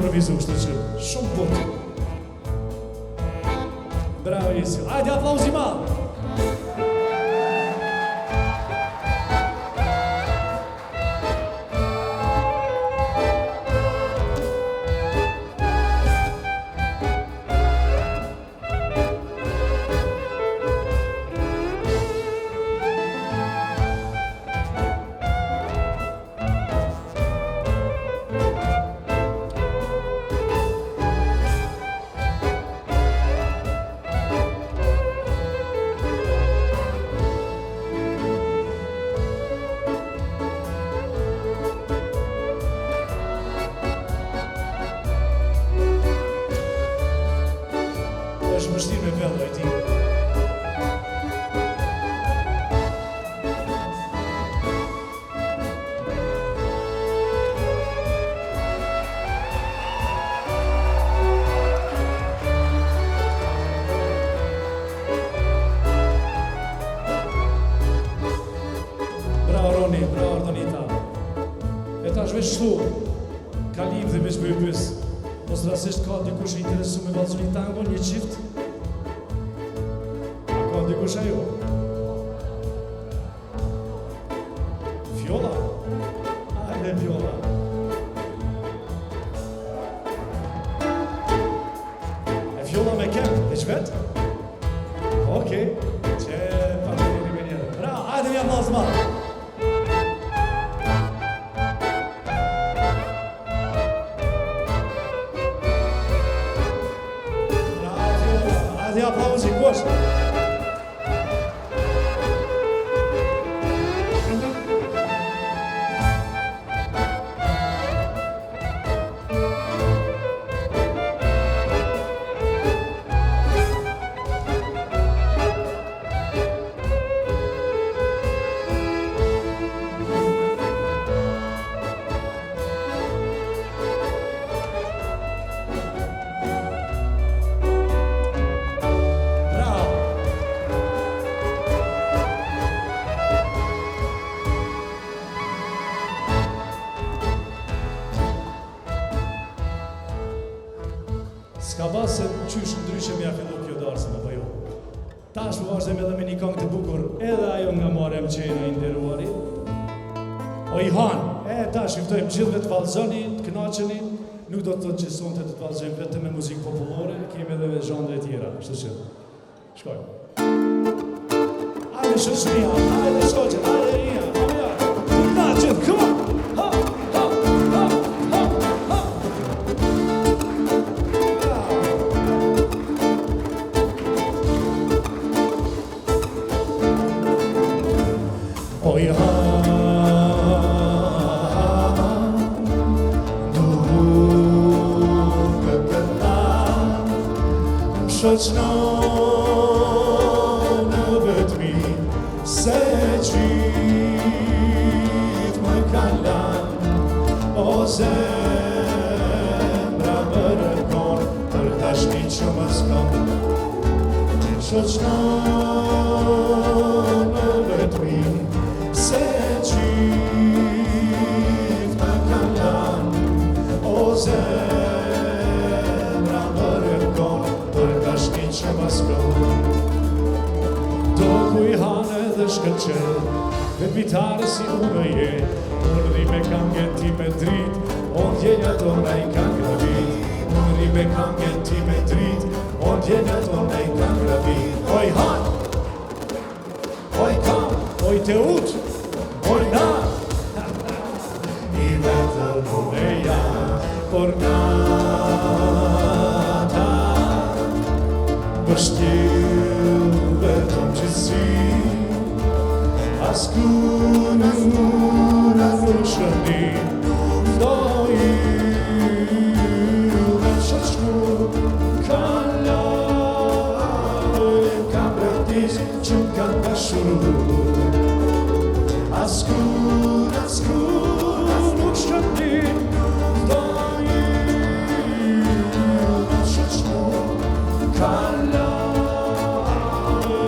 improvizu, kështu që shumë butë. Bravo, Isil. Hajde, aplauzi madh. Është vështirë me vellë, e ti. Bravo Roni, bravo Ardonita. E tash veç shtu, kalim dhe veç bëjë pës. Mos rasisht ka dikush e interesu me valzoni tango, një qift. Ka dikush ajo? Viola? Ajde viola. E viola me kem, veç vet? Okej, që pa të një me njerë. Bra, ajde mja mazma. Hajde aplauzi, kosh! Ska ba se qysh ndryshe mja fillu kjo darsën, apo jo. Tash më vazhdojmë edhe me një këngë të bukur, edhe ajo nga Marem Qena i nderuari. O Ihan, tash juftojmë gjithve të vallëzoni, të kënaqeni, nuk do të thotë që sonte të vallëzojmë vetëm me muzikë popullore, kemi edhe zhandre tjera, kështu që shkojmë. Ajde shoqëria, ajde shoqë, ajde ria, të kënaqet, come on! O Ihan, duke këta, më shoqëno në vetëmi, se gjithë më kalan, o zemra më rëkon, për tashni që më s'kam, më shoqëno në vetëmi, se gjithë më kalan, o zemra më rëkon, për tashni që më s'kam. Do ku i hanë edhe shkëllqen, vetmitare si unë je, unë rime kangen ti me drit, o ndjenja tona i kanë gravit. Unë rime kangen ti me drit, o ndjenja tona i kanë gravit. Oj hanë, oj kam, oj te ut, oj na, i vetër unë e janë, por nata, bështil vetëm që si, asku në mura në shëni, do i me shoqënu, kam praktis që m'kan dashur, asku